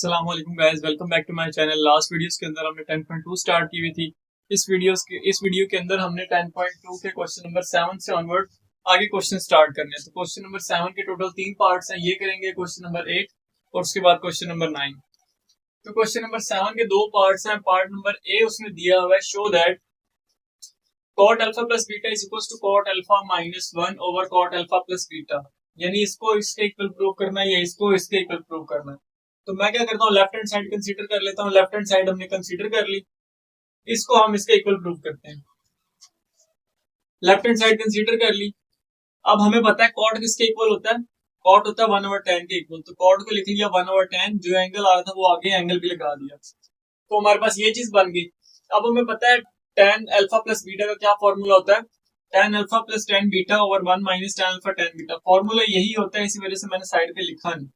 अस्सलाम वालेकुम guys, welcome back to my channel. Last videos के अंदर हमने 10.2 स्टार्ट की हुई थी। इस वीडियो के अंदर हमने 10.2 के क्वेश्चन नंबर 7 से ऑनवर्ड आगे क्वेश्चन स्टार्ट करने हैं। तो क्वेश्चन नंबर 7 के टोटल 3 पार्ट्स हैं, ये करेंगे क्वेश्चन नंबर 8 और उसके बाद क्वेश्चन नंबर 9। तो क्वेश्चन नंबर 7 के 2 पार्ट्स हैं। पार्ट नंबर ए उसमें दिया हुआ है, show that cot alpha plus beta is equal to cot alpha minus 1 over cot alpha plus beta, यानी इसको इसके इक्वल प्रूव करना है या इसको इसके इक्वल प्रूव करना है। तो मैं क्या करता हूँ, लेफ्ट हैंड साइड कंसीडर कर लेता हूँ। लेफ्ट हैंड साइड हमने कंसीडर कर ली, इसको हम इसके इक्वल प्रूव करते हैं। लेफ्ट हैंड साइड कंसीडर कर ली। अब हमें पता है कॉट किसके इक्वल होता है, कॉट होता है 1/10 के इक्वल। तो कॉट को लिख लिया 1/10, जो एंगल आ रहा था वो आगे एंगल भी लगा दिया, तो हमारे पास ये चीज बन गई। अब हमें पता है tan अल्फा प्लस बीटा का क्या फॉर्मूला होता है, tan alpha plus tan beta over 1 minus tan alpha tan beta. Formula यही होता है, इसी वजह से मैंने साइड पे लिखा नहीं।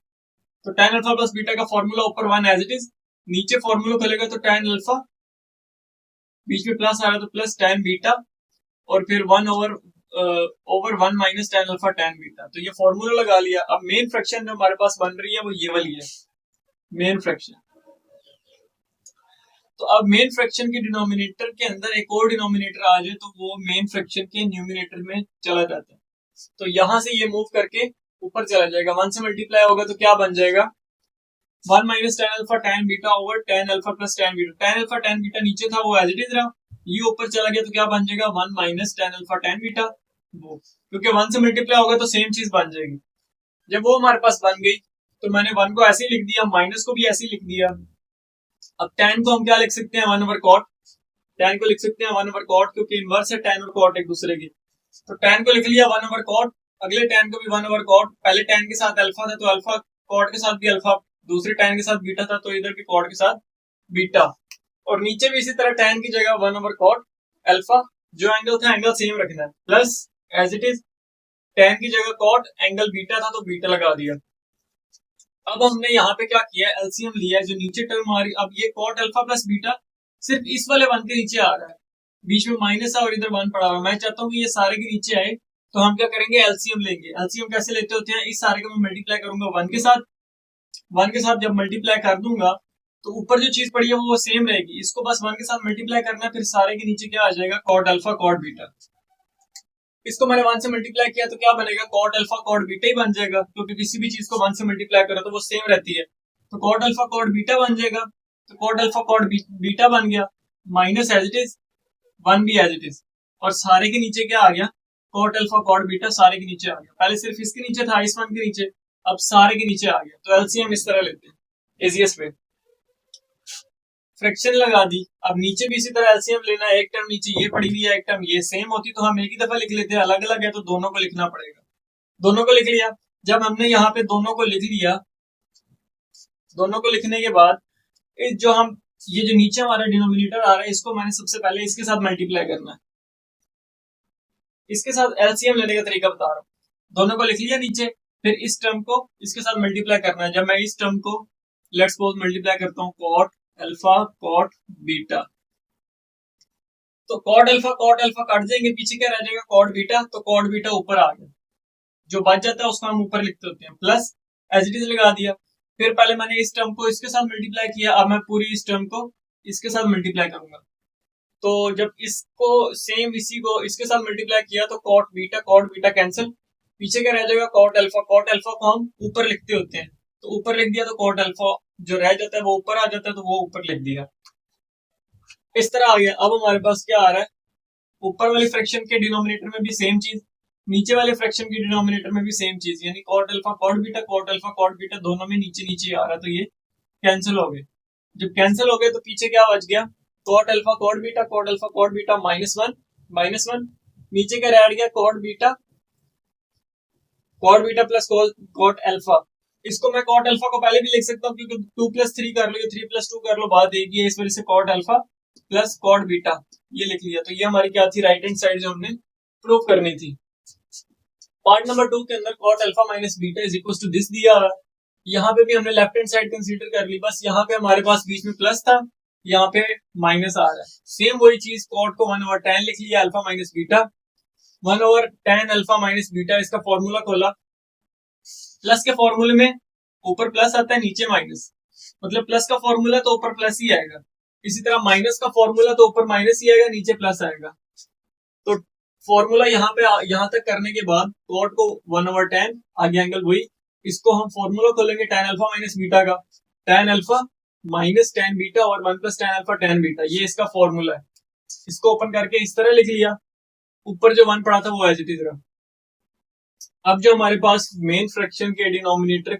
तो tan अल्फा प्लस बीटा का फॉर्मूला ऊपर 1 एज इट इज, नीचे फॉर्मूला खुलेगा तो tan अल्फा, बीच में प्लस आ रहा तो प्लस tan बीटा, और फिर 1 over 1 minus tan alpha tan beta. तो ये फॉर्मूला लगा लिया। अब मेन फ्रैक्शन जो हमारे पास बन रही है वो ये वाली है, मेन फ्रैक्शन। तो अब मेन फ्रैक्शन के डिनोमिनेटर के अंदर एक और डिनोमिनेटर आ जाए तो वो मेन फ्रैक्शन के न्यूमिनेटर में चला जाता है। तो यहां से ये मूव करके ऊपर चला जाएगा, 1 से मल्टीप्लाई होगा तो क्या बन जाएगा, 1 minus tan alpha tan beta over tan alpha plus tan beta. tan alpha tan beta नीचे था वो एज इट इज रहा, ये ऊपर चला गया तो क्या बन जाएगा, 1 minus tan alpha tan beta. वो क्योंकि 1 से मल्टीप्लाई होगा तो सेम चीज बन जाएगी। जब वो हमारे पास बन गई तो मैंने 1 को ऐसे ही लिख दिया, माइनस को भी ऐसे ही लिख दिया। अब tan को हम क्या लिख सकते हैं, 1 ओवर cot। tan को लिख सकते हैं 1 ओवर cot, क्योंकि इनवर्स है tan और cot एक दूसरे की। तो tan को लिख लिया 1 ओवर cot, अगले tan को भी 1 ओवर cot। पहले tan के साथ अल्फा था तो अल्फा, cot के साथ भी अल्फा, दूसरे tan के साथ बीटा था तो इधर भी cot के साथ बीटा। और नीचे भी इसी तरह tan की जगह 1 ओवर cot अल्फा, जो एंगल था एंगल सेम रखना है, plus as it is tan की जगह cot, एंगल बीटा था तो बीटा लगा दिया। अब हमने यहाँ पे क्या किया, एलसीएम लिया है, जो नीचे टर्म आ रही। अब ये cot अल्फा प्लस बीटा सिर्फ इस वाले 1 के नीचे आ रहा है, बीच में माइनस है और इधर 1 पड़ा हुआ है। मैं चाहता हूँ कि ये सारे के नीचे आए, तो हम क्या करेंगे, एलसीएम लेंगे। एलसीएम कैसे लेते होते हैं, इस सारे को मैं मल्टीप्लाई करूंगा 1 के साथ। 1 के साथ जब मल्टीप्लाई कर दूंगा तो ऊपर जो चीज पड़ी है वो सेम रहेगी, इसको बस 1 के साथ मल्टीप्लाई करना है, फिर सारे के नीचे क्या आ जाएगा, cot अल्फा cot बीटा। इसको मैंने 1 से मल्टीप्लाई किया तो क्या बनेगा, cot अल्फा cot बीटा ही बन जाएगा, क्योंकि किसी भी चीज को 1 से मल्टीप्लाई करो तो वो सेम रहती है। तो cot अल्फा cot बीटा बन जाएगा। तो cot अल्फा cot बीटा बन गया, माइनस एज इट इज, 1 भी एज इट इज, और सारे के नीचे क्या आ गया, cot अल्फा cot बीटा सारे के नीचे आ गया। पहले सिर्फ इसके नीचे था, इस 1 के नीचे, अब सारे के नीचे आ गया। तो एलसीएम इस तरह लेते हैं इजीएस्ट वे, फ्रैक्शन लगा दी। अब नीचे भी इसी तरह एलसीएम लेना है, एक टर्म नीचे ये पड़ी हुई है, एक टर्म ये, सेम होती तो हम एक ही दफा लिख लेते हैं, अलग अलग है तो दोनों को लिखना पड़ेगा। दोनों को लिख लिया। जब हमने यहाँ पे दोनों को लिख लिया, दोनों को लिखने के बाद जो हम ये जो नीचे हमारा डिनोमिनेटर आ रहा है, इसको मैंने सबसे पहले इसके साथ मल्टीप्लाई करना है। इसके साथ एलसीएम लेने का तरीका बता रहा हूँ। दोनों को लिख लिया नीचे, फिर इस टर्म को इसके साथ मल्टीप्लाई करना है। जब मैं इस टर्म को लेट्स सपोज मल्टीप्लाई करता हूँ, cot अल्फा cot बीटा, तो cot अल्फा काट देंगे, पीछे क्या रह जाएगा, cot बीटा। तो cot बीटा ऊपर आ गया, जो बच जाता है उसको हम ऊपर लिखते होते हैं, प्लस एज इट इज लगा दिया। फिर पहले मैंने इस टर्म को इसके साथ मल्टीप्लाई किया, अब मैं पूरी इस टर्म को इसके साथ मल्टीप्लाई करूंगा। तो जब इसको सेम इसी को इसके साथ मल्टीप्लाई किया तो cot बीटा कैंसिल, पीछे क्या रह जाएगा, cot अल्फा को हम ऊपर लिखते होते हैं, तो ऊपर लिख दिया तो cot अल्फा जो रह जाता है वो ऊपर आ जाता है, तो वो ऊपर लिख दिया। इस तरह आ गया। अब हमारे पास क्या आ रहा है, ऊपर वाले फ्रैक्शन के डिनोमिनेटर में भी सेम चीज, नीचे वाले फ्रैक्शन के डिनोमिनेटर में भी सेम चीज, यानी cot अल्फा cot बीटा दोनों में नीचे नीचे आ रहा है, तो ये कैंसिल हो गए। जब कैंसिल हो गए तो पीछे क्या बच गया, cot alpha cot beta minus one, नीचे क्या रह गया, cot beta plus cot alpha. इसको मैं cot अल्फा को पहले भी लिख सकता हूँ, क्योंकि 2 प्लस 3 कर लो, 3 प्लस 2 कर लो, बात एक ही है, इस वजह से cot alpha plus cot beta ये लिख लिया। तो ये हमारी क्या थी, राइट हैंड साइड जो हमने प्रूव करनी थी। पार्ट नंबर 2 के अंदर cot alpha minus beta is equal to this दिया है। यहाँ पे भी हमने लेफ्ट हैंड साइड कंसीडर कर ली, बस यहाँ पे हमारे पास बीच में प्लस था, यहाँ पे माइनस आ रहा है। सेम वही चीज, cot को 1 ओवर tan लिख लिया, alpha minus beta 1 over tan alpha minus beta, इसका फॉर्मूला खोला, प्लस के फॉर्मूले में ऊपर प्लस आता है नीचे माइनस, मतलब प्लस का फॉर्मूला तो ऊपर प्लस ही आएगा, इसी तरह माइनस का फॉर्मूला तो ऊपर माइनस ही आएगा, नीचे प्लस आएगा। तो फॉर्मूला यहाँ पे यहाँ तक करने के बाद कॉट को 1/tan आगे एंगल वही, इसको हम फॉर्मूला खोलेंगे tan अल्फा माइनस बीटा का, tan alpha minus tan beta और 1 + tan अल्फा tan बीटा, ये इसका फॉर्मूला है। इसको ओपन करके इस तरह लिख लिया, ऊपर जो 1 पड़ा था वो एज इट इज रहा। अब जो हमारे पास मेन फ्रैक्शन के डिनोमिनेटर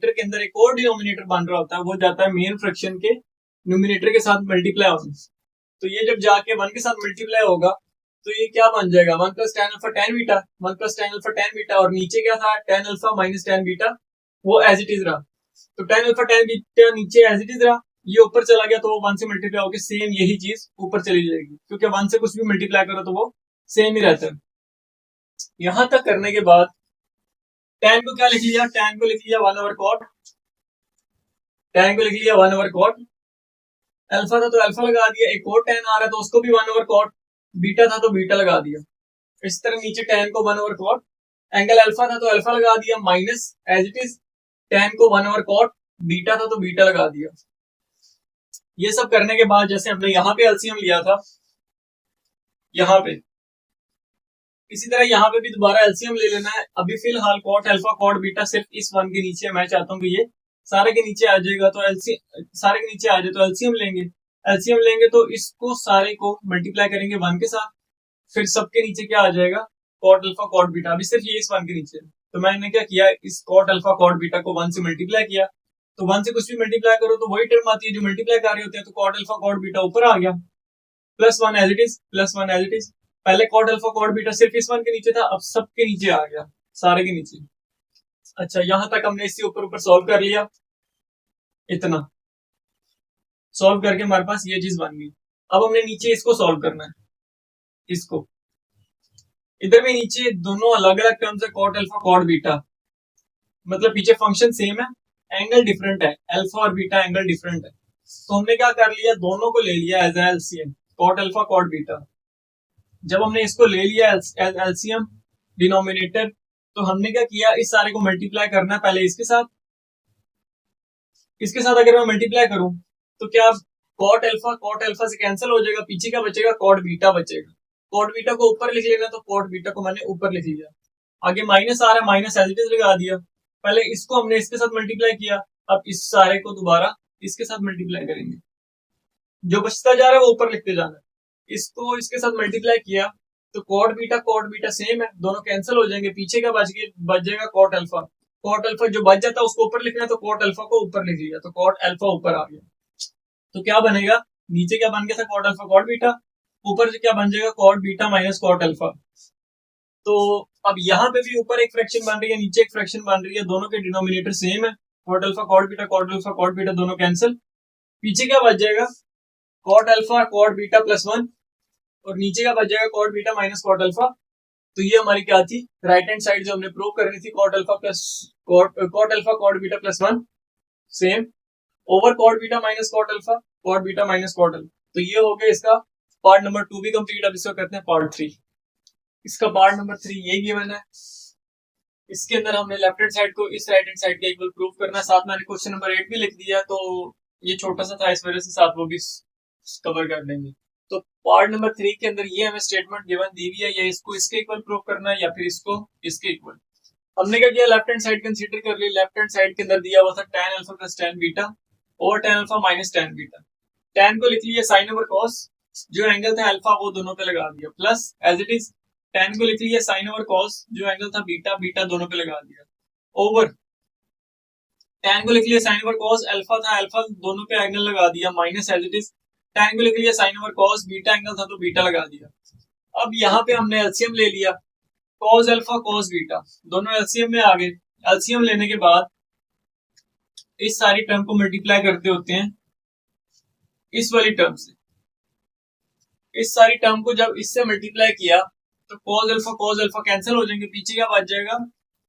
के अंदर एक और डिनोमिनेटर बन रहा होता है, वो जाता है मेन फ्रैक्शन के न्यूमिनेटर के साथ मल्टीप्लाई होने। तो ये जब जाके 1 के साथ मल्टीप्लाई होगा तो ये क्या बन जाएगा, 1 + tan alpha tan beta, 1 + tan alpha tan beta, और नीचे क्या था tan alpha minus tan beta, वो एज इट इज रहा। तो tan अल्फा tan बीटा नीचे एज इट इज रहा, ये ऊपर चला गया तो वो 1 से मल्टीप्लाई होकर सेम यही चीज ऊपर चली जाएगी, क्योंकि 1 से कुछ भी मल्टीप्लाई करो तो वो सेम ही रहता है। यहां तक करने के बाद tan को क्या लिख लिया, tan को लिख लिया 1/cot, tan को लिख लिया 1/cot, अल्फा था तो अल्फा लगा दिया, एक और tan आ रहा है तो उसको भी 1/cot, बीटा था तो बीटा लगा दिया। इस तरह नीचे tan को 1/cot, एंगल अल्फा था तो अल्फा लगा दिया, minus as it is tan को 1/cot, बीटा था तो बीटा लगा दिया। ये सब करने के बाद जैसे हमने यहाँ पे एलसीएम लिया था, यहाँ पे इसी तरह यहाँ पे भी दोबारा एलसीएम ले लेना है। अभी फिलहाल cot अल्फा cot बीटा सिर्फ इस 1 के नीचे, मैं चाहता हूँ कि ये सारे के नीचे आ जाएगा, तो सारे के नीचे आ जाए तो एलसीएम लेंगे। एलसीएम लेंगे तो इसको सारे को मल्टीप्लाई करेंगे 1 के साथ, फिर सबके नीचे क्या आ जाएगा cot अल्फा cot बीटा। अभी सिर्फ ये इस 1 के नीचे, तो मैंने क्या किया, इस cot अल्फा cot बीटा को 1 से मल्टीप्लाई किया। तो 1 से कुछ भी मल्टीप्लाई करो तो वही टर्म आती है जो मल्टीप्लाई कर रहे होते हैं, तो cot अल्फा cot बीटा ऊपर आ गया, +1 as it is, +1 as it is. पहले cot अल्फा cot बीटा सिर्फ इस 1 के नीचे था, अब सबके नीचे आ गया, सारे के नीचे। अच्छा, यहां तक हमने इससे ऊपर ऊपर सॉल्व कर लिया, इतना सॉल्व करके हमारे पास ये चीज बन गई। अब हमने नीचे इसको सॉल्व करना है, इसको इधर भी नीचे दोनों अलग अलग टर्म्स है, cot अल्फा cot बीटा, मतलब पीछे फंक्शन सेम है, एंगल डिफरेंट है, अल्फा और बीटा एंगल डिफरेंट है। तो हमने क्या कर लिया, दोनों को ले लिया as LCM, cot alpha cot beta. जब हमने इसको ले लिया एलसीएम डिनोमिनेटर, तो हमने क्या किया, इस सारे को मल्टीप्लाई करना है पहले इसके साथ। इसके साथ अगर मैं मल्टीप्लाई करूं तो क्या cot अल्फा से कैंसिल हो जाएगा, पीछे क्या बचेगा, cot बीटा बचेगा। cot बीटा को ऊपर लिख लेना, तो cot बीटा को मैंने ऊपर लिख लिया। आगे माइनस आ रहा है, माइनस एज इट इज लगा दिया। पहले इसको हमने इसके साथ मल्टीप्लाई किया, अब इस सारे को दोबारा इसके साथ मल्टीप्लाई करेंगे, जो बचता जा रहा है वो ऊपर लिखते जाना है। इसको इसके साथ मल्टीप्लाई किया तो cot बीटा सेम है, दोनों कैंसिल हो जाएंगे, पीछे का बच जाएगा cot अल्फा। cot अल्फा जो बच जाता है उसको ऊपर लिखना है, तो cot अल्फा को ऊपर लिख लिया, तो cot अल्फा ऊपर आ गया। तो क्या बनेगा, नीचे क्या बन गया था cot अल्फा cot बीटा, ऊपर से क्या बन जाएगा cot beta minus cot alpha. तो अब यहाँ पे भी ऊपर एक फ्रैक्शन बन रही है, नीचे एक फ्रैक्शन बन रही है, दोनों के डिनोमिनेटर सेम है, cot अल्फा cot बीटा दोनों कैंसिल, पीछे क्या बच जाएगा cot अल्फा cot बीटा +1, और नीचे का बच जाएगा cot beta minus cot alpha. तो ये हमारी क्या थी, राइट हैंड साइड जो हमने प्रूव करनी थी, cot alpha cot beta +1 same over cot beta minus cot alpha, cot beta minus cot alpha. तो ये हो गया इसका पार्ट नंबर 2 भी कंप्लीट। अब इसको कहते हैं पार्ट 3। इसका पार्ट नंबर 3 ये गिवन है, इसके अंदर हमने लेफ्ट हैंड साइड को इस राइट हैंड साइड के इक्वल प्रूव करना है, साथ मैंने क्वेश्चन नंबर 8 भी लिख दिया, तो ये छोटा सा था इस वजह से साथ वो भी कवर कर देंगे। तो पार्ट नंबर 3 के अंदर ये हमें स्टेटमेंट गिवन दी हुई है, या इसको इसके इक्वल प्रूव करना है या फिर इसको इसके इक्वल। हमने क्या किया, लेफ्ट हैंड साइड कंसीडर कर ली। लेफ्ट हैंड साइड के अंदर दिया हुआ था tan alpha plus tan beta और tan alpha minus tan beta. tan को लिख लिया sin ओवर cos, जो एंगल था अल्फा वो दोनों पे लगा दिया, plus as it is tan को लिख लिया sin ओवर cos, जो एंगल था बीटा बीटा दोनों पे लगा दिया, ओवर tan को लिख लिया sin ओवर cos, अल्फा था अल्फा दोनों पे एंगल लगा दिया, minus as it is tan को लिख लिया sin over cos, beta angle था तो बीटा लगा दिया। अब यहाँ पे हमने एलसीएम ले लिया, cos अल्फा cos बीटा दोनों एलसीएम में आ गए। एलसीएम लेने के बाद इस सारी टर्म को मल्टीप्लाई करते होते हैं इस वाली टर्म से। इस सारी टर्म को जब इससे मल्टीप्लाई किया तो cos अल्फा कैंसिल हो जाएंगे, पीछे क्या बच जाएगा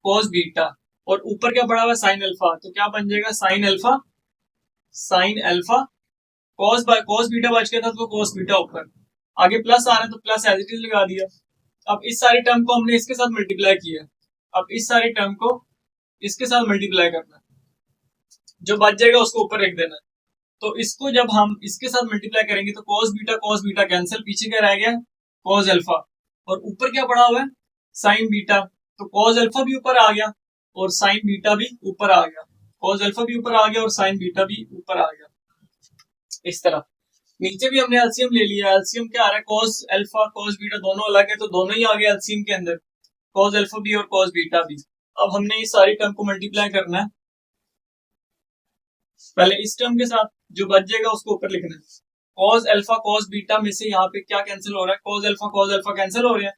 cos बीटा, और ऊपर क्या पड़ा हुआ sin अल्फा, तो क्या बन जाएगा sin अल्फा cos बीटा बच गया था तो cos बीटा ऊपर, आगे प्लस आ रहा है तो प्लस एज इट इज लगा दिया। अब इस सारी टर्म को हमने इसके साथ मल्टीप्लाई किया, अब इस सारी टर्म को इसके साथ मल्टीप्लाई करना है, जो बच जाएगा उसको ऊपर रख देना। तो इसको जब हम इसके साथ मल्टीप्लाई करेंगे तो कॉस बीटा कैंसिल, पीछे क्या रह गया कॉस अल्फा, और ऊपर क्या पड़ा हुआ है साइन बीटा, तो कॉस अल्फा भी ऊपर आ गया और साइन बीटा भी ऊपर आ गया, कॉस अल्फा भी ऊपर आ गया और साइन बीटा भी ऊपर आ गया। इस तरह नीचे भी हमने एलसीएम ले लिया, एलसीएम क्या आ रहा है कॉस अल्फा कॉस बीटा दोनों अलग है तो दोनों ही आ गए एलसीएम के अंदर, कॉस अल्फा भी और कॉस बीटा भी। अब हमने इस सारी टर्म को मल्टीप्लाई करना है, पहले इस टर्म के साथ जो बच जाएगा उसको ऊपर लिखना है। कॉस अल्फा कॉस बीटा में से यहाँ पे क्या कैंसिल हो रहा है कॉस अल्फा कैंसिल हो रहा है,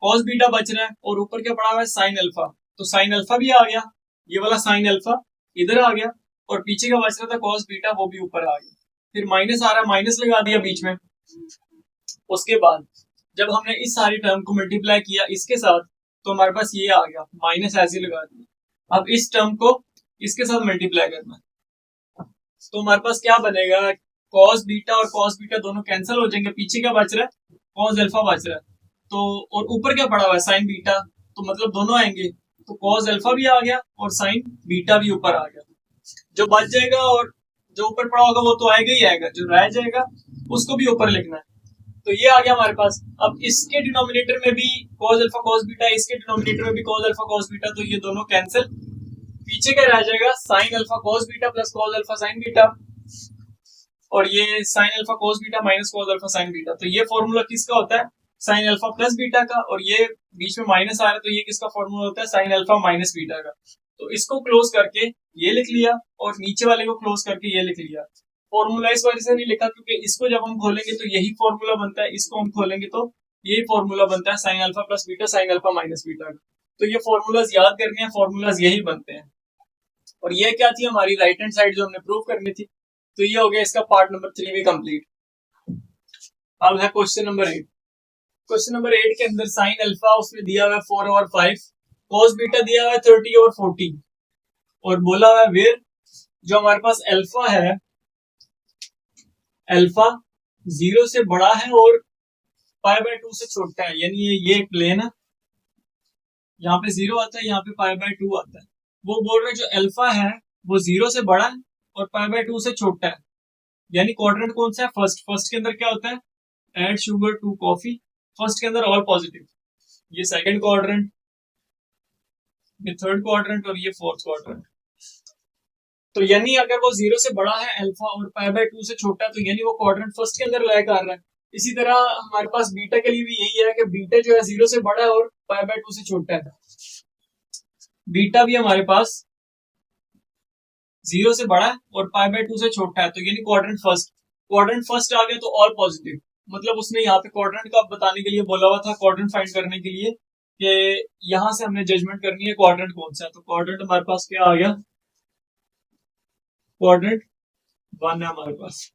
कॉस बीटा बच रहा है और ऊपर क्या पड़ा हुआ है साइन अल्फा, तो साइन अल्फा भी आ गया, ये वाला साइन अल्फा इधर आ गया और पीछे का बच रहा था कॉस बीटा वो भी ऊपर आ गया, फिर माइनस आ रहा है माइनस लगा दिया बीच में। उसके बाद जब हमने इस सारी टर्म को मल्टीप्लाई किया इसके साथ तो हमारे पास ये आ गया माइनस ऐसे लगा दिया। अब इस टर्म को इसके साथ मल्टीप्लाई करना तो हमारे पास क्या बनेगा कॉस बीटा और कॉस बीटा दोनों कैंसिल हो जाएंगे, पीछे क्या बच रहा है कॉस अल्फा बच रहा है, तो और ऊपर क्या पड़ा हुआ है साइन बीटा, तो मतलब दोनों आएंगे तो कॉस अल्फा भी आ गया और साइन बीटा भी ऊपर आ गया। जो बच जाएगा और जो ऊपर पड़ा होगा वो तो आएगा ही आएगा, जो रह जाएगा उसको भी ऊपर लिखना है। तो ये आ गया हमारे पास। अब इसके डिनोमिनेटर में भी कॉस अल्फा कॉस बीटा, इसके डिनोमिनेटर में भी कॉस अल्फा कॉस बीटा, तो ये दोनों कैंसिल, पीछे क्या रह जाएगा sign alpha cos beta plus cos alpha sine beta, और ये sine alpha cos beta minus cos alpha sine beta, तो ये फॉर्मूला किसका होता है साइन अल्फा प्लस बीटा का, और ये बीच में माइनस आ रहा है तो ये किसका फॉर्मूला होता है साइन अल्फा माइनस बीटा का। तो इसको क्लोज करके ये लिख लिया और नीचे वाले को क्लोज करके ये लिख लिया। फॉर्मूला इस वजह से नहीं लिखा क्योंकि इसको जब हम खोलेंगे तो यही फॉर्मूला बनता है, इसको हम खोलेंगे तो यही फॉर्मूला बनता है sine alpha plus beta sine alpha minus beta का। तो ये फॉर्मूलाज याद करने हैं, फॉर्मूलाज यही बनते हैं। और ये क्या थी हमारी राइट हैंड साइड जो हमने प्रूव करनी थी, तो ये हो गया इसका पार्ट नंबर 3 भी कंप्लीट। अब है क्वेश्चन नंबर 8। क्वेश्चन नंबर 8 के अंदर साइन अल्फा उसमें दिया हुआ है 4/5, कॉस बीटा दिया हुआ है 30/40 और बोला हुआ है वेयर जो हमारे पास अल्फा है, अल्फा 0 से बड़ा है और π/2 से छोटा है, यानी ये एक प्लेन है, यहाँ पे 0 आता है यहाँ पे π/2 आता है। वो बोल रहे जो अल्फा है वो 0 से बड़ा है और π/2 से छोटा है, यानी क्वाड्रेंट कौन सा है फर्स्ट के अंदर क्या होता है add sugar to coffee, first के अंदर ऑल पॉजिटिव, ये सेकंड क्वाड्रेंट, ये थर्ड क्वाड्रेंट और ये फोर्थ क्वाड्रेंट। तो यानी अगर वो 0 से बड़ा है अल्फा और π/2 से छोटा है तो यानी वो क्वाड्रेंट फर्स्ट के अंदर लाया कर रहा है। इसी तरह हमारे पास बीटा के लिए भी यही है कि बीटा जो है 0 से बड़ा है और π/2 से छोटा है, बीटा भी हमारे पास 0 से बड़ा है और π/2 से छोटा है, तो यानी क्वाड्रेंट फर्स्ट आ गया तो ऑल पॉजिटिव, मतलब उसने यहाँ पे क्वाड्रेंट का बताने के लिए बोला हुआ था, क्वाड्रेंट फाइंड करने के लिए कि यहां से हमने जजमेंट करनी है क्वाड्रेंट कौन सा है, तो क्वाड्रेंट हमारे पास क्या आ गया क्वाड्रेंट 1 है हमारे पास।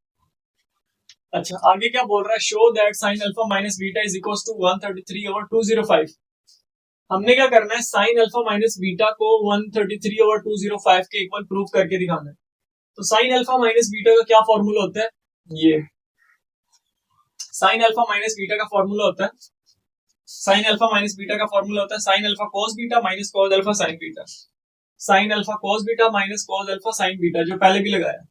अच्छा आगे क्या बोल रहा है show that sine alpha minus beta is equal to 133/205। हमने क्या करना है साइन अल्फा माइनस बीटा को 133/205 के इक्वल प्रूव करके दिखाना है। तो साइन अल्फा माइनस बीटा का क्या फॉर्मूला होता है, ये साइन अल्फा माइनस बीटा का फॉर्मूला होता है, साइन अल्फा माइनस बीटा का फॉर्मूला होता है sine alpha cos beta minus cos alpha sine beta, sine alpha cos beta minus cos alpha sine beta जो पहले भी लगाया।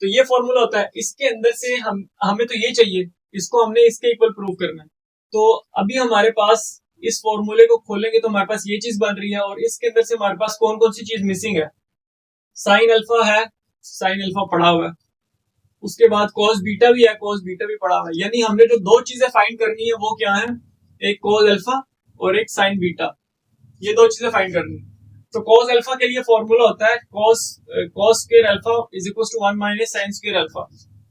तो ये फॉर्मूला होता है, इसके अंदर से हमें तो ये चाहिए, इसको हमने इसके इक्वल प्रूव करना है। तो अभी हमारे पास इस फॉर्मूले को खोलेंगे तो हमारे पास ये चीज बन रही है और इसके अंदर से हमारे पास कौन कौन सी चीज मिसिंग है, साइन अल्फा है, साइन अल्फा पड़ा हुआ है, उसके बाद कॉस बीटा भी है, कॉस बीटा भी पड़ा हुआ है, यानी हमने जो दो चीजें फाइंड करनी है वो क्या है एक कॉस अल्फा और एक साइन बीटा, ये दो चीजें फाइंड करनी है। तो कॉस अल्फा के लिए फॉर्मूला होता है cos square alpha is equal to 1 minus sine square alpha.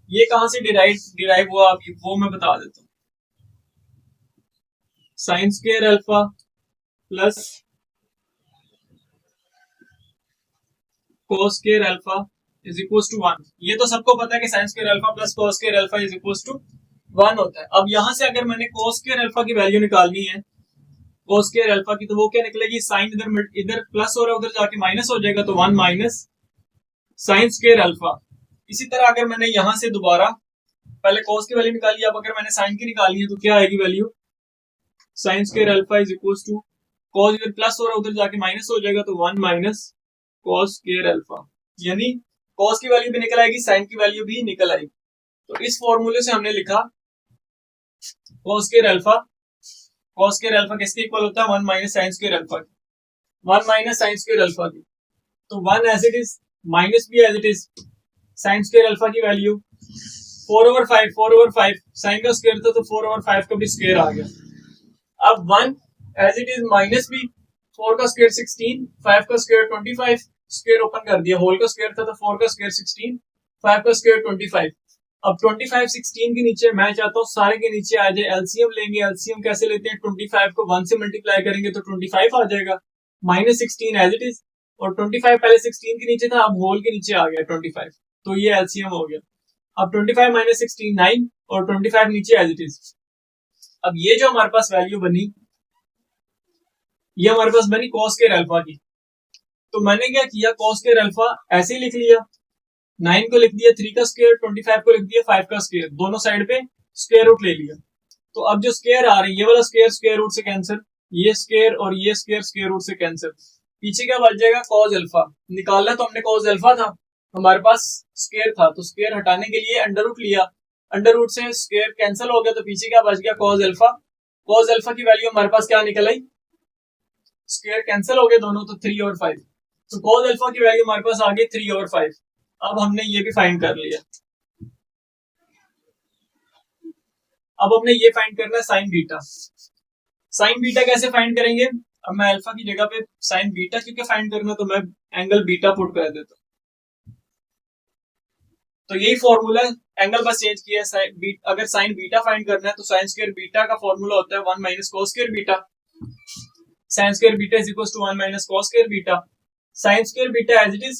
ये कहां से डिराइव हुआ अभी वो मैं बता देता हूँ, sine square alpha plus cos square alpha is equal to 1। ये तो सबको पता है कि sine square alpha plus cos square alpha is equal to 1 होता है। अब यहां से अगर मैंने कॉस स्क्वायर अल्फा की वैल्यू निकालनी है कॉस स्क्वायर अल्फा की, तो वो क्या निकलेगी साइन इधर प्लस हो रहा है उधर जाके माइनस हो जाएगा, तो 1 माइनस साइन स्क्वायर अल्फा। इसी तरह अगर मैंने यहां से दोबारा पहले कॉस की वैल्यू निकाली, अब अगर मैंने साइन की निकालनी है तो क्या आएगी value sine square alpha is equal to cos इधर प्लस हो रहा है उधर जाके माइनस हो जाएगा, तो 1 माइनस कॉस स्क्वायर अल्फा, यानी कॉस की वैल्यू भी निकल आएगी, साइन की वैल्यू भी निकल आएगी। तो इस फॉर्मूले से हमने लिखा cos square alpha, cos square alpha किसके इक्वल होता है, 1 माइनस साइन स्क्वायर अल्फा की, 1 माइनस साइन स्क्वायर अल्फा की। तो 1 एज इट इज, माइनस भी as it is, sine square alpha की वैल्यू 4/5, 4/5 साइन का स्क्वायर था तो 4/5 का भी स्क्वायर आ गया। अब 1 एज इट इज माइनस भी, 4 का स्क्वायर 16, 5 का स्क्वायर 25, स्क्वायर ओपन कर दिया, होल का स्क्वायर था तो 4 का स्क्वायर 16, 5 का स्क्वायर 25। अब 25 16 के नीचे मैं चाहता हूँ सारे के नीचे आ जाए, एलसीएम लेंगे। एलसीएम कैसे लेते हैं, 25 को 1 से मल्टीप्लाई करेंगे तो 25 आ जाएगा, माइनस 16 एज इट इज, और 25 पहले 16 के नीचे था, अब होल के नीचे आ गया 25, तो ये एलसीएम हो गया। अब 25 माइनस 16 9, और 25 नीचे एज इट इज। अब ये जो हमारे पास वैल्यू बनी, ये हमारे पास बनी कॉस स्क्वायर अल्फा की। तो मैंने क्या किया, कॉस स्क्वायर अल्फा ऐसे ही लिख लिया, 9 को लिख दिया 3 का स्क्वायर, 25 को लिख दिया 5 का स्क्वायर, दोनों साइड पे स्क्वायर रूट ले लिया। तो अब जो स्क्वायर आ रही है, ये वाला स्क्वायर स्क्वायर रूट से कैंसिल, ये स्क्वायर और ये स्क्वायर स्क्वायर रूट से कैंसिल, पीछे क्या बच जाएगा, कॉस अल्फा। निकालना तो हमने कॉस अल्फा था, हमारे पास स्क्वायर था, तो स्क्वायर हटाने के लिए अंडर रूट लिया, अंडर रूट से स्क्वायर कैंसिल हो गया, तो पीछे क्या बच गया, कॉस अल्फा। कॉस अल्फा की वैल्यू हमारे पास क्या निकल आई, स्क्वायर कैंसिल हो गए दोनों, तो 3/5। तो कॉस अल्फा की वैल्यू हमारे पास आ गई 3/5। अब हमने ये भी फाइंड कर लिया। अब हमने ये फाइंड करना है साइन बीटा। साइन बीटा कैसे फाइंड करेंगे, अब मैं अल्फा की जगह पे साइन बीटा क्योंकि फाइंड करना, तो मैं एंगल बीटा पुट कर देता हूं। तो यही फॉर्मूला, एंगल बस चेंज किया है। अगर साइन बीटा फाइंड करना है तो साइन स्क्वायर बीटा का फॉर्मूला होता है 1 minus cos square beta. Sine square beta is equal to 1 minus cos square beta. Sine square beta as it is,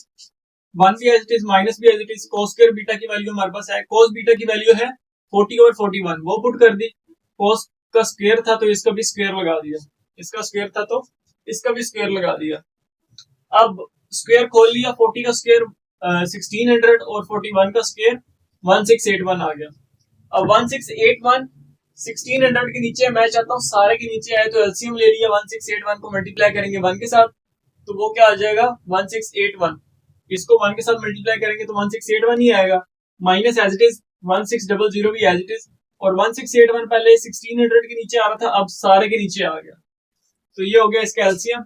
1 भी एज इट इज, माइनस भी as it is. Cos square beta की value हमारे पास है, cos beta की value है 40/41, वो put कर दी। कॉस का स्क्वायर था तो इसका भी स्क्वायर लगा दिया, इसका स्क्वायर था तो इसका भी स्क्वायर लगा दिया। अब स्क्वायर खोल लिया, 40 का स्क्वायर 1600 और 41 का स्क्वायर 1681 आ गया। अब 1681 1600 के नीचे मैं चाहता हूँ सारे के नीचे आए, तो एलसीएम ले लिया, 1681 को मल्टीप्लाई करेंगे 1 के साथ तो वो क्या आ जाएगा 1681। इसको 1 के साथ मल्टीप्लाई करेंगे तो 1681 ही आएगा, माइनस एज इट इज 1600 भी एज इट इज, और 1681 पहले 1600 के नीचे आ रहा था, अब सारे के नीचे आ गया। तो ये हो गया इसका एलसीएम।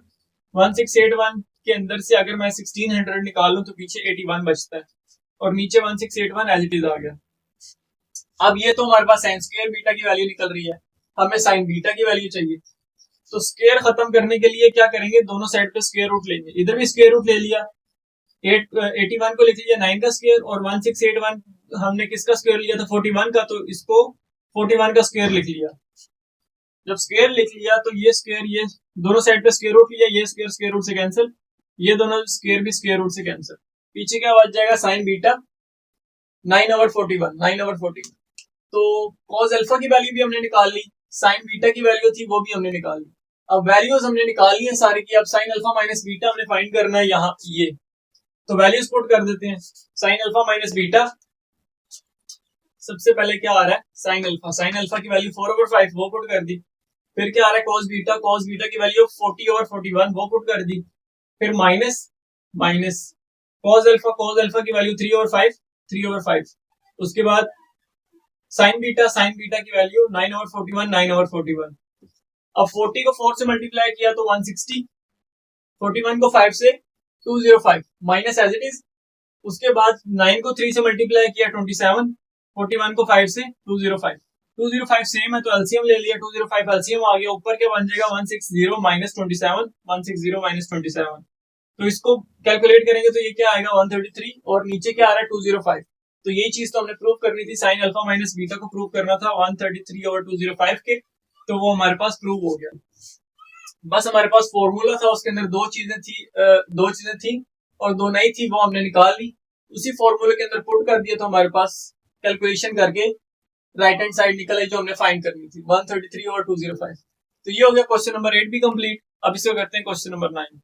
1681 के अंदर से अगर मैं 1600 निकालूं तो पीछे 81 बचता है, और नीचे 1681 एज इट इज आ गया। अब ये तो हमारे पास साइन स्क्वायर बीटा की वैल्यू निकल रही है, हमें साइन बीटा की वैल्यू चाहिए। तो स्क्वायर खत्म करने के लिए क्या करेंगे, दोनों साइड पे स्क्वायर रूट लेंगे, इधर भी स्क्वायर रूट ले लिया, 81 को लिख लिया 9 का स्क्वायर, और 1681 हमने किसका स्क्वायर लिया था 41 का, तो इसको 41 का स्क्वायर लिख लिया। जब स्क्वायर लिख लिया तो ये स्क्वायर, ये दोनों साइड पे स्क्वायर रूट लिया, ये स्क्वायर स्क्वायर रूट से कैंसिल, ये दोनों स्क्वायर भी स्क्वायर रूट से कैंसिल, पीछे क्या बच जाएगा साइन बीटा 9/41, 9/41। तो कॉस अल्फा की वैल्यू भी हमने निकाल ली, साइन बीटा की वैल्यू थी वो भी हमने निकाल ली। अब वैल्यूज हमने निकाल ली है सारी की। अब साइन अल्फा माइनस बीटा हमने फाइंड करना है यहाँ, ये तो वैल्यूज पुट कर देते हैं। साइन अल्फा माइनस बीटा, सबसे पहले क्या आ रहा है साइन अल्फा, साइन अल्फा की वैल्यू 4/5 वो पुट कर दी। फिर क्या आ रहा है कॉस बीटा, कॉस बीटा की वैल्यू 40/41 वो पुट कर दी। फिर माइनस माइनस कॉस अल्फा की वैल्यू 3/5, 3/5। उसके बाद साइन बीटा की वैल्यू 9/41, 9/41। अब 40 को 4 से मल्टीप्लाई किया तो 160, 41 को 5 से 205, माइनस एज इट इज। उसके बाद 9 को 3 से मल्टीप्लाई किया 27, 41 को 5 से 205, 205 सेम है तो एलसीएम ले लिया, 205 एलसीएम आ गया, ऊपर क्या बन जाएगा 160 माइनस 27, 160 माइनस 27। तो इसको कैलकुलेट करेंगे तो ये क्या आएगा 133, और नीचे क्या आ रहा है 205। तो यही चीज तो हमने प्रूव करनी थी, साइन अल्फा माइनस बीटा को प्रूव करना था 133/205 के, तो वो हमारे पास प्रूव हो गया। बस हमारे पास फॉर्मूला था, उसके अंदर दो चीजें थी और दो नई थी, वो हमने निकाल ली, उसी फॉर्मूले के अंदर पुट कर दिया, तो हमारे पास कैलकुलेशन करके राइट हैंड साइड निकल आई जो हमने फाइंड करनी थी 133/205। तो ये हो गया क्वेश्चन नंबर 8 भी कंप्लीट। अब इसे करते हैं क्वेश्चन नंबर 9।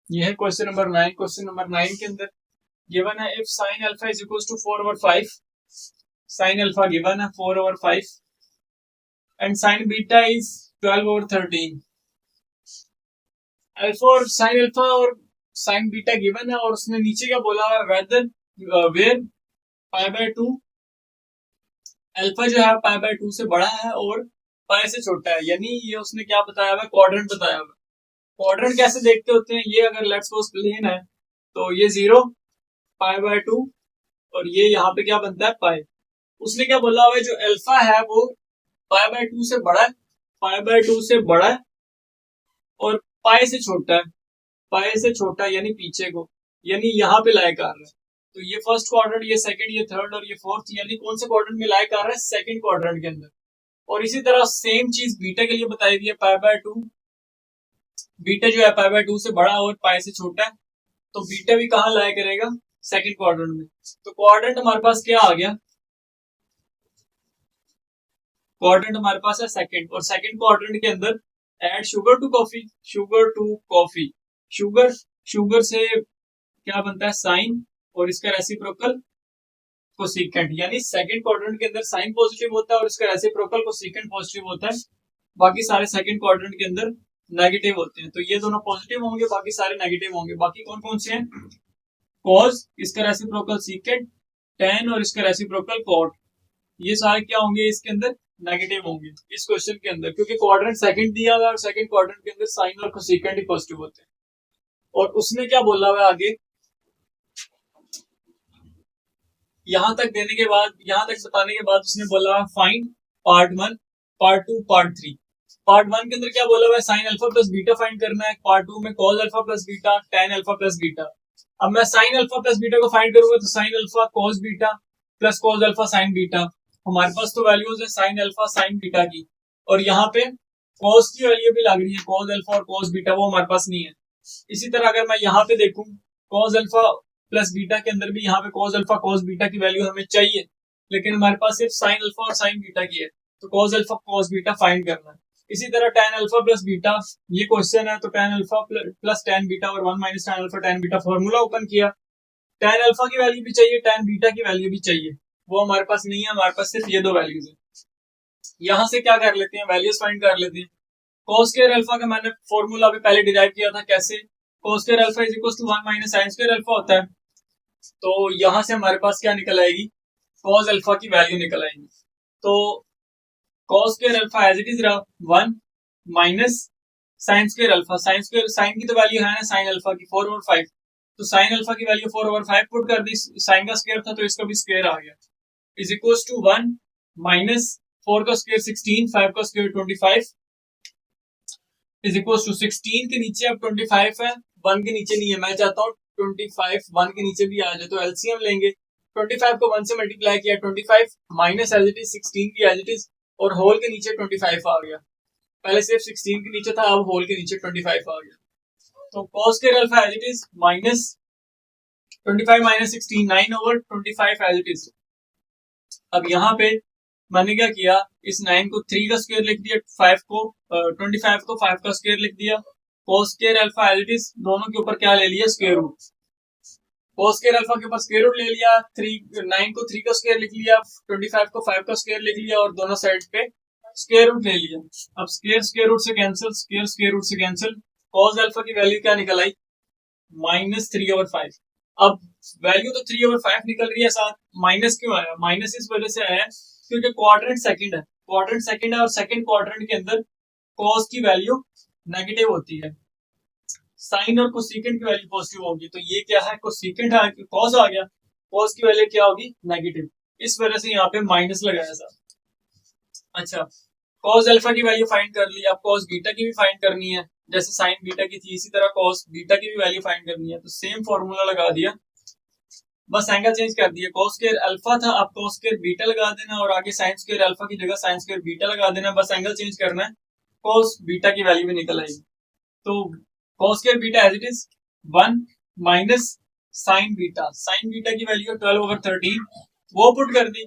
ये है क्वेश्चन नंबर 9। क्वेश्चन नंबर 9 के अंदर गिवन है if sine alpha is equal to 4/5, sine alpha given है 4/5 and sine beta is 12/13। Alpha और साइन अल्फा और साइन बीटा गिवन है और उसने नीचे क्या बोला है, whether where pi by two, alpha जो है पाई बाय टू से बड़ा है और पाई से छोटा है, यानी ये उसने क्या बताया हुआ, क्वाड्रेंट बताया हुआ। क्वाड्रेंट कैसे देखते होते हैं, ये अगर लेट्स सपोज प्लेन है तो ये 0 पाई बाय टू और ये यहाँ पे क्या बनता है पाई। उसने क्या बोला हुआ है, जो अल्फा है वो पाई बाय टू से बड़ा है, पाई बाय टू से बड़ा है और पाई से छोटा है, पाई से छोटा यानी पीछे को, यानी यहाँ पे लाई कर रहा है। तो ये फर्स्ट क्वाड्रेंट, ये सेकंड, ये थर्ड और ये फोर्थ, यानी कौन से क्वाड्रेंट में लाई कर रहा है, सेकंड क्वाड्रेंट के अंदर। और इसी तरह सेम चीज बीटा के लिए बताई हुई है, पाई बाय टू, बीटा जो है पाई बाय टू से बड़ा और पाई से छोटा है, तो बीटा भी कहाँ लाई करेगा, सेकंड क्वाड्रेंट में। तो क्वाड्रेंट हमारे पास क्या आ गया, क्वाड्रेंट हमारे पास है सेकंड, और सेकंड क्वाड्रेंट के अंदर add sugar to coffee, sugar to coffee, sugar, sugar से क्या बनता है साइन और इसका रेसिप्रोकल कोसेकेंट, यानी सेकंड क्वाड्रेंट के अंदर साइन पॉजिटिव होता है और इसका रेसिप्रोकल कोसेकेंट पॉजिटिव होता है, बाकी सारे सेकंड क्वाड्रेंट के अंदर नेगेटिव होते हैं। तो ये दोनों पॉजिटिव होंगे, बाकी सारे नेगेटिव होंगे। बाकी कौन कौन से हैं, कॉस, इसका रेसिप्रोकल सीकेंट, टेन और इसका रेसिप्रोकल कॉट, ये सारे क्या होंगे इसके अंदर, नेगेटिव होंगे इस क्वेश्चन के अंदर, क्योंकि क्वाड्रेंट सेकंड दिया हुआ है और सेकंड क्वाड्रेंट के अंदर साइन और कोसेकेंट ही पॉजिटिव होते हैं। और उसने क्या बोला हुआ है आगे, यहां तक देने के बाद, यहां तक बताने के बाद उसने बोला find part 1, part 2, part 3। Part 1 के अंदर क्या बोला हुआ है, sine alpha plus beta find करना है, पार्ट 2 में cos alpha plus beta, tan alpha plus beta. अब मैं साइन अल्फा प्लस बीटा को फाइंड करूंगा तो sine alpha cos beta plus cos alpha sine beta, हमारे पास तो वैल्यूज है साइन अल्फा साइन बीटा की, और यहाँ पे कॉस की वैल्यू भी लग रही है, कॉस अल्फा और कॉस बीटा, वो हमारे पास नहीं है। इसी तरह अगर मैं यहाँ पे देखूं कॉस अल्फा प्लस बीटा के अंदर भी यहाँ पे कॉस अल्फा कॉस बीटा की वैल्यू हमें चाहिए, लेकिन हमारे पास सिर्फ साइन अल्फा और साइन बीटा की है, तो cos alpha cos beta find करना है। इसी तरह टेन अल्फा प्लस बीटा, ये क्वेश्चन है तो tan alpha plus tan beta और 1 minus tan alpha tan beta, formula open किया, टेन अल्फा की वैल्यू भी चाहिए, टेन बीटा की वैल्यू भी चाहिए, वो हमारे पास नहीं है, हमारे पास सिर्फ ये दो वैल्यूज है। यहां से क्या कर लेते हैं, वैल्यूज फाइंड कर लेते हैं। कॉस स्क्वायर अल्फा का मैंने फॉर्मूला अभी पहले डिराइव किया था, कैसे, cos square alpha is equal to 1 minus sine square alpha होता है। तो यहां से हमारे पास क्या निकल आएगी, कॉस अल्फा की वैल्यू निकल आएगी। तो cos square alpha as it is रहा 1 minus sine square alpha, sine square sine की तो वैल्यू है ना साइन अल्फा की 4 ओवर 5, तो साइन अल्फा की वैल्यू 4 ओवर 5 पुट कर दी, साइन का स्क्वायर था तो इसका भी स्क्वायर आ गया, इज इक्वल टू 1 माइनस 4 का स्क्वायर 16, 5 का स्क्वायर 25 इज इक्वल टू 16 के नीचे अब 25 है, 1 के नीचे नहीं है, मैं चाहता हूँ 25 1 के नीचे भी आ जाए, तो एलसीएम लेंगे, 25 को 1 से मल्टीप्लाई किया 25 माइनस एज इट इज 16 की एज इट इज, और होल के नीचे 25 आ गया, पहले सिर्फ 16 के नीचे था, अब होल के नीचे 25 आ गया। तो cos square alpha as it is minus 25 minus 16 9 over 25 as it is. अब यहाँ पे मैंने क्या किया, इस 9 को 3 का स्क्वायर लिख दिया, 5 को 25 को 5 का स्क्वायर लिख दिया, cos square alpha as it is दोनों के ऊपर क्या ले लिया, square root, cos square alpha के ऊपर स्क्वायर रूट ले लिया, 9 को 3 का स्क्वायर लिख लिया, 25 को 5 का स्क्वायर लिख लिया और दोनों साइड पे स्क्वायर रूट ले लिया। अब स्क्वायर स्क्वायर रूट से कैंसिल, स्क्वायर स्क्वायर रूट से कैंसिल, cos अल्फा की वैल्यू क्या निकल आई, माइनस 3 ओवर 5। अब वैल्यू तो 3 ओवर 5 निकल रही है, साथ माइनस क्यों आया, माइनस इस वजह से आया क्योंकि क्वाड्रेंट सेकंड है, क्वाड्रेंट सेकंड है और सेकंड क्वाड्रेंट के अंदर cos की वैल्यू नेगेटिव होती है, साइन और कोसेकेंट की वैल्यू पॉजिटिव होगी, तो ये क्या है, कोसेकेंट है, cos आ गया, cos की वैल्यू क्या होगी, नेगेटिव, इस वजह से यहाँ पे माइनस लगाया साथ। अच्छा, cos अल्फा की वैल्यू फाइंड कर ली, अब cos बीटा की भी फाइंड करनी है, जैसे साइन बीटा की थी इसी तरह cos बीटा की भी वैल्यू फाइंड करनी है, तो सेम फॉर्मूला लगा दिया, बस एंगल चेंज कर दिया, cos स्क्वायर अल्फा था अब cos स्क्वायर बीटा लगा देना और आगे साइन स्क्वायर अल्फा की जगह साइन स्क्वायर बीटा लगा देना, बस एंगल चेंज करना है, cos बीटा की वैल्यू भी निकल आएगी। तो cos square beta as it is 1 minus sine beta की वैल्यू 12 ओवर 13, वो पुट कर दी,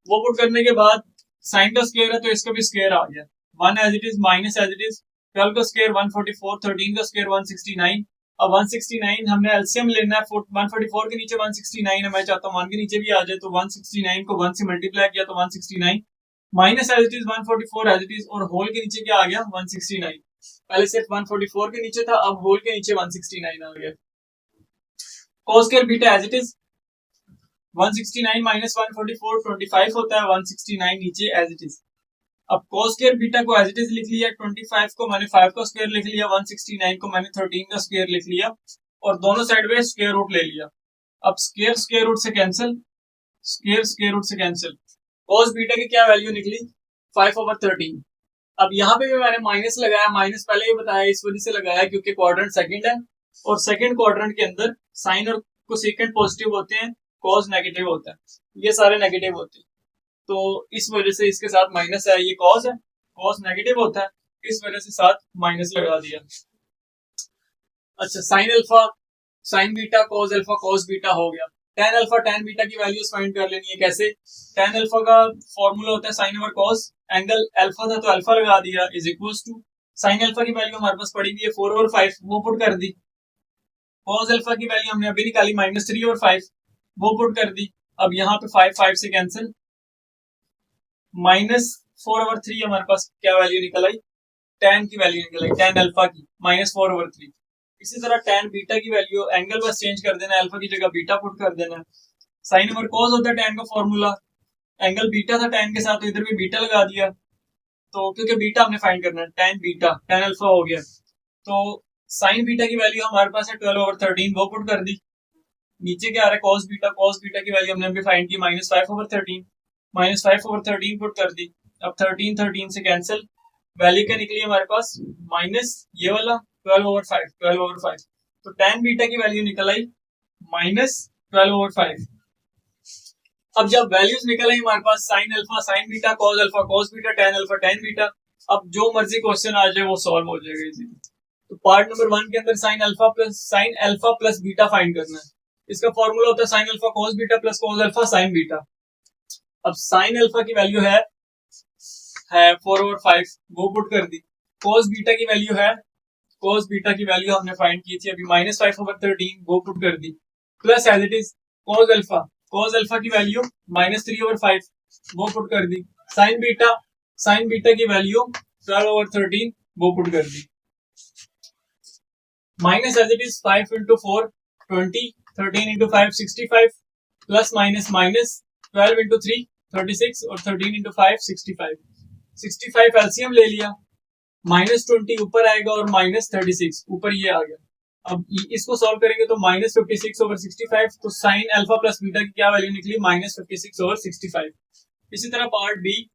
वो पुट करने के बाद साइन का स्क्वायर है तो इसका भी स्क्वायर आ गया, 1 as it is minus as it is 12 का स्क्वायर 144, 13 का स्क्वायर 169। अब 169 हमने एलसीएम लेना है, 144 के नीचे 169 है, मैं चाहता हूँ 1 के नीचे भी आ जाए, तो 169 को 1 से मल्टीप्लाई किया तो 169 minus as it is 144 as it is, और होल के नीचे क्या आ गया 169, पहले सिर्फ 144 के नीचे था, अब होल के नीचे 169 आ गया। cos square beta as it is 169 minus 144 25 होता है, 169 नीचे एज इट इज। अब cos स्क्वायर बीटा को एज इट इज लिख लिया, 25 को मैंने 5 का स्क्वायर लिख लिया, 169 को मैंने 13 का स्क्वायर लिख लिया और दोनों साइड में स्क्वायर रूट ले लिया। अब स्क्वायर रूट से कैंसिल, स्क्वायर रूट से कैंसिल, cos बीटा की क्या वैल्यू निकली 5/13। अब यहाँ पे भी मैंने माइनस लगाया, माइनस पहले ही बताया इस वजह से लगाया क्योंकि क्वाड्रेंट सेकंड है और सेकंड क्वाड्रेंट के अंदर साइन और कोसेकेंट पॉजिटिव होते हैं, cos नेगेटिव होता है, ये सारे नेगेटिव होते हैं, तो इस वजह से इसके साथ माइनस है, ये cos है, cos नेगेटिव होता है, इस वजह से साथ माइनस लगा दिया। अच्छा sign alpha sine beta cos alpha cos beta हो गया। tan अल्फा tan बीटा की वैल्यूज फाइंड कर लेनी है, कैसे? tan अल्फा का फॉर्मूला होता है sine over cos, angle alpha था तो अल्फा लगा दिया is equals to sine alpha की वैल्यू हमारे पास पड़ी हुई है 4/5, वो पुट कर दी। cos अल्फा की वैल्यू हमने अभी निकाली -3/5, वो पुट कर दी। अब यहाँ पे 5 से कैंसिल, -4/3 हमारे पास क्या वैल्यू निकल आई, tan की वैल्यू निकल आई, tan अल्फा की -4/3। इसी तरह tan बीटा की वैल्यू एंगल बस चेंज कर देना, अल्फा की जगह बीटा पुट कर देना। साइन ओवर cos होता है tan का फॉर्मूला, एंगल बीटा था tan के साथ तो इधर भी बीटा लगा दिया, तो क्योंकि बीटा हमने फाइंड करना है, tan बीटा tan अल्फा हो गया, तो साइन बीटा की वैल्यू हमारे पास है 12/13, वो पुट कर दी। नीचे क्या आ रहा है cos बीटा की वैल्यू हमने अभी फाइंड की -5/13, -5/13 पुट कर दी। अब 13 से कैंसिल, वैल्यू क्या निकली हमारे पास माइनस ये वाला 12/5, तो tan बीटा की वैल्यू निकल आई -12/5। अब जब वैल्यूज निकल आई हमारे पास sine alpha sine beta cos beta tan alpha tan beta, अब जो मर्जी क्वेश्चन आ जाए वो सॉल्व हो जाएगा इजीली। तो पार्ट नंबर 1 के अंदर sine alpha plus beta find करना है, इसका फॉर्मूला होता है sine alpha cos beta plus cos alpha sine beta. अब साइन अल्फा की वैल्यू है 4/5, वो पुट कर दी। cos बीटा की वैल्यू हमने फाइंड की थी अभी -5/13, वो पुट कर दी, plus as it is cos alpha की वैल्यू -3/5, वो पुट कर दी। साइन बीटा की वैल्यू 12/13, वो पुट कर दी। Minus as it is 5 into 4 20, 13 into 5 65, plus minus 12 into 3 36 और 13 into 5 65। 65 एलसीएम ले लिया, -20 ऊपर आएगा और -36 ऊपर ये आ गया। अब इसको सॉल्व करेंगे तो -56/65, तो साइन अल्फा प्लस बीटा की क्या वैल्यू निकली -56/65। इसी तरह part B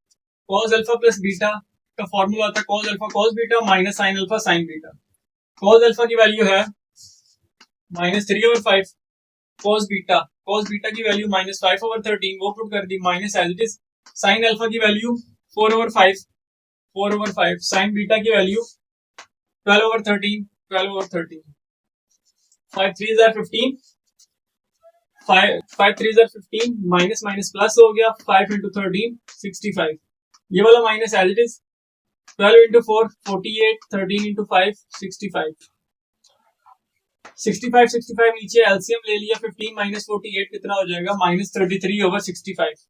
cos alpha plus beta का फॉर्मूला आता है cos alpha cos beta minus sine alpha sine beta. cos alpha की वैल्यू है -3/5, cos बीटा की वैल्यू -5/13, वो पुट कर दी, minus as it is sine alpha की वैल्यू 4/5, साइन बीटा की value 12/13, 5 3 are 15, 5 3 are 15, minus minus plus हो गया, 5 into 13 65, ये वाला minus as it is 12 into 4 48, 13 into 5 65, 65 नीचे एलसीएम ले लिया, 15 - 48 कितना हो जाएगा -33/65।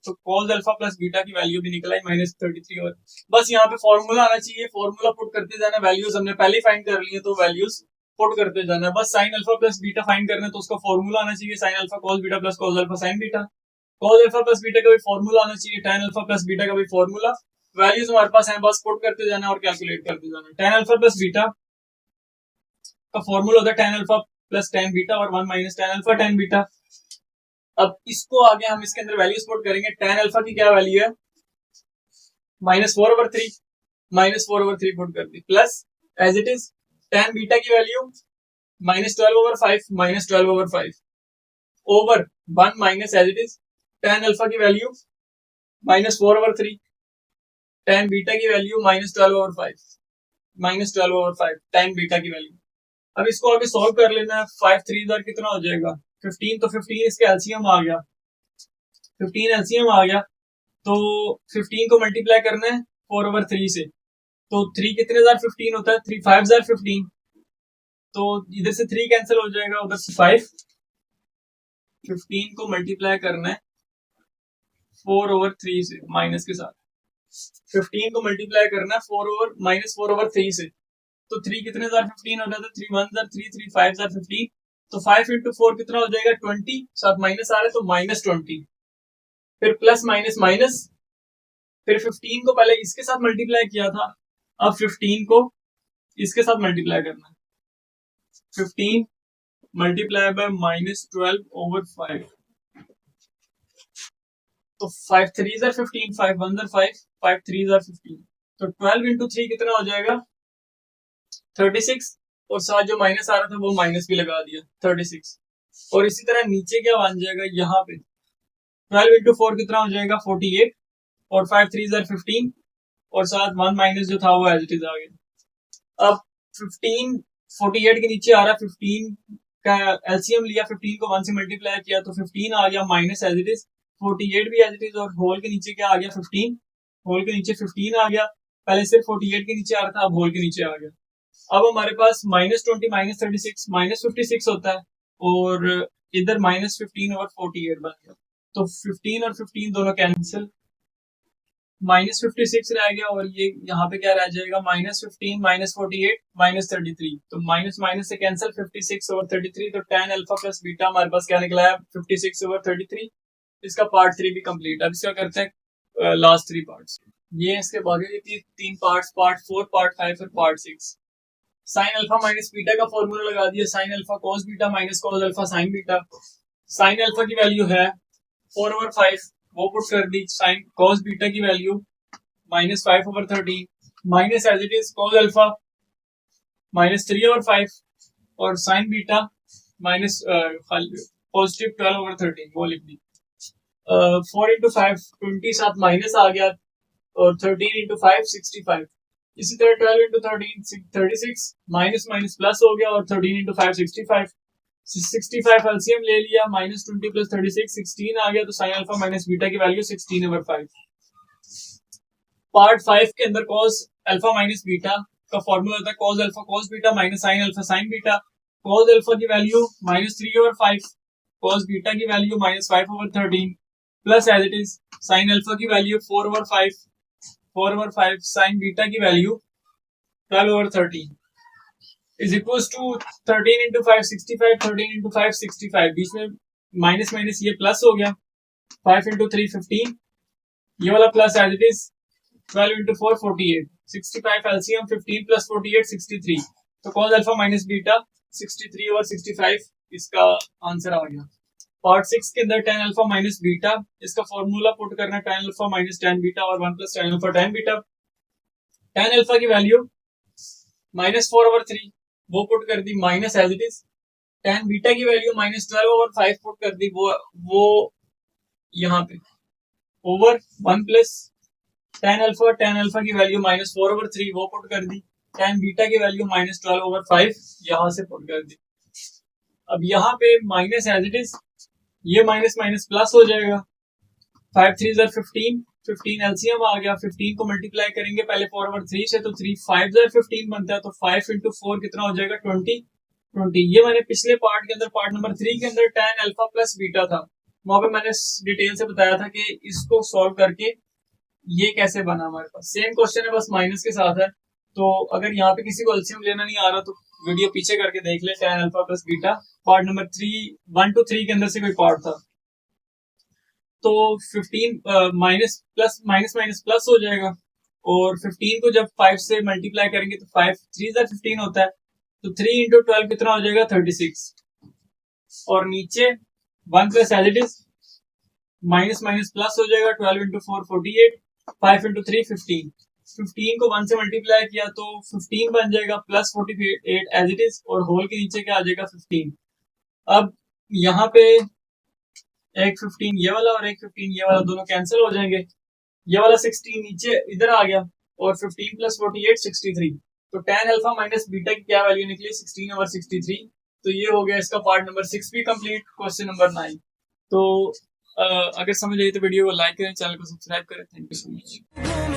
तो cos अल्फा प्लस बीटा की वैल्यू भी निकला है -33 बस यहाँ पे फॉर्मूला आना चाहिए, फॉर्मूला पुट करते जाना, वैल्यूज हमने पहले ही फाइंड कर ली है तो वैल्यूज पुट करते जाना। बस sign alpha plus beta find करना है तो उसका फॉर्मूला आना चाहिए sign alpha cos beta plus cos alpha sine beta. cos alpha plus beta का भी फॉर्मूला आना चाहिए, tan अल्फा प्लस बीटा का भी फॉर्मूला, वैल्यूज हमारे पास है, बस पुट करते जाना और कैलकुलेट करते जाना। tan अल्फा प्लस बीटा का फॉर्मूला होता है tan alpha plus tan beta और 1 minus tan alpha tan beta. अब इसको आगे हम इसके अंदर वैल्यूज पुट करेंगे। tan अल्फा की क्या वैल्यू है -4/3, -4/3 पुट कर दी, plus as it is tan beta की value -12/5, -12/5 over 1 minus as it is tan alpha की वैल्यू -4/3, tan बीटा की वैल्यू -12/5, -12/5 tan बीटा की वैल्यू। अब इसको आगे सॉल्व कर लेना है, 5 3 इधर कितना हो जाएगा 15, तो 15 इसके एलसीएम आ गया, 15 एलसीएम आ गया, तो 15 को मल्टीप्लाई करना है 4/3 से, तो 3 कितने 15 होता है, 3 5 15, तो इधर से 3 कैंसिल हो जाएगा, उधर से 5, 15 को मल्टीप्लाई करना है 4/3 से माइनस के साथ, 15 को मल्टीप्लाई करना है -4/3 से, तो 3 कितने 15 होता है, 3 1 3 3 5 15, तो 5 × 4 कितना हो जाएगा 20, साथ माइनस आ रहा है तो -20, फिर प्लस माइनस माइनस, फिर 15 को पहले इसके साथ मल्टीप्लाई किया था, अब 15 को इसके साथ मल्टीप्लाई करना है। 15 मल्टीप्लाई बाय -12/5, तो 5 3s are 15, 5 1s are 5, 5 3s are 15, तो 12 × 3 कितना हो जाएगा 36, और साथ जो माइनस आ रहा था वो माइनस भी लगा दिया 36, और इसी तरह नीचे क्या बन जाएगा यहाँ पे 12 × 4 कितना हो जाएगा 48, और 5 3s are 15, और साथ 1 माइनस जो था वो एज इट इज आ गया। अब 15 48 के नीचे आ रहा है, 15 का एलसीएम लिया, 15 को 1 से मल्टीप्लाई किया तो 15 आ गया माइनस एज इट इज, 48 भी एज इट इज, और होल के नीचे क्या आ गया 15, होल के नीचे 15 आ गया, पहले सिर्फ 48 के नीचे आ रहा था, अब होल के नीचे आ गया। अब हमारे पास -20 -36 -56 होता है, और इधर -15 और 48 बन गया, तो 15 और 15 दोनों कैंसिल, -56 रह गया, और ये यहाँ पे क्या रह जाएगा -15 -48 -33, तो माइनस माइनस से कैंसिल 56/33, तो tan अल्फा प्लस बीटा हमारे पास क्या निकला है 56/33। इसका पार्ट 3 भी कंप्लीट। अब इसका करते हैं लास्ट 3 पार्ट्स। ये इसके बाकी के 3 पार्ट्स, पार्ट 4, पार्ट 5 और part 6। Sine alpha minus beta का फॉर्मूला लगा दिया, sine alpha cos beta minus cos alpha sine beta. Sine alpha की वैल्यू है 4/5, वो पुट कर दी, साइन कॉस बीटा की value -5/13, minus as it is cos alpha -3/5, और साइन बीटा माइनस पॉजिटिव 12/13, वो लिख दी। 4 × 5 20, साथ माइनस आ गया, और 13 × 5 65। इसी तरह 12 × 13 36, माइनस माइनस प्लस हो गया, और 13 × 5 65। 65 एलसीएम ले लिया, -20 + 36 16 आ गया, तो साइन अल्फा माइनस बीटा की वैल्यू 16/5। पार्ट 5 के अंदर कॉस अल्फा माइनस बीटा का फॉर्मूला होता है cos alpha cos beta minus sine alpha sine beta. Cos alpha की वैल्यू -3/5, कॉस बीटा की value -5/13, plus as it is sine alpha की value 4/5 sine beta की value 12/13 is equal to 13 × 5 65, 13 × 5 65, बीच में minus minus ये plus हो गया, 5 × 3 15, ये वाला plus as it is 12 × 4 48, 65 LCM 15 + 48 63, तो कॉस अल्फा माइनस बीटा 63/65 इसका आंसर आ गया। पार्ट 6 के अंदर tan अल्फा माइनस बीटा, इसका फॉर्मूला पुट करना है tan alpha minus tan beta और 1 + tan alpha tan beta. tan alpha की वैल्यू -4/3 वो पुट कर दी, minus as it is tan beta की वैल्यू -12/5 पुट कर दी, वो यहाँ पे ओवर 1 + tan अल्फा की वैल्यू -4/3 वो पुट कर दी, tan बीटा की वैल्यू -12/5 यहाँ से पुट कर दी। अब यहाँ पे माइनस एज इट इज, ये माइनस माइनस प्लस हो जाएगा, 5 3s are 15, 15 एलसीएम आ गया, 15 को मल्टीप्लाई करेंगे पहले 4/3 से, तो 3 5s are 15 बनता है, तो 5 × 4 कितना हो जाएगा 20। ये मैंने पिछले पार्ट के अंदर, पार्ट नंबर 3 के अंदर tan अल्फा प्लस बीटा था, वहां पे मैंने डिटेल से बताया था कि इसको सॉल्व करके ये कैसे बना। हमारे पास सेम क्वेश्चन है, बस माइनस के साथ है। तो अगर यहाँ पे किसी को एलसीएम लेना नहीं आ रहा तो वीडियो पीछे करके देख ले, tan alpha plus beta part number 1 to 3 के अंदर से कोई पार्ट था। तो 15 माइनस माइनस प्लस हो जाएगा, और 15 को जब 5 से मल्टीप्लाई करेंगे तो 5 3s are 15 होता है, तो 3 × 12 कितना हो जाएगा 36, और नीचे 1 + as it is minus minus plus हो जाएगा, 12 × 4 48, 5 × 3 15, 15 को 1 से मल्टीप्लाई किया तो 15 बन जाएगा, प्लस 48 एज इट इज, और होल के नीचे क्या आ जाएगा 15। अब यहाँ पे एक 15 ये वाला और एक 15 ये वाला दोनों कैंसिल हो जाएंगे, ये वाला 16 नीचे इधर आ गया, और 15 + 48 63, तो tan अल्फा माइनस बीटा की क्या वैल्यू निकली 16/63। तो ये हो गया इसका पार्ट नंबर 6 भी कंप्लीट। Question number 9। तो अगर समझ आई तो वीडियो को लाइक करें, चैनल को सब्सक्राइब करें। Thank you so much.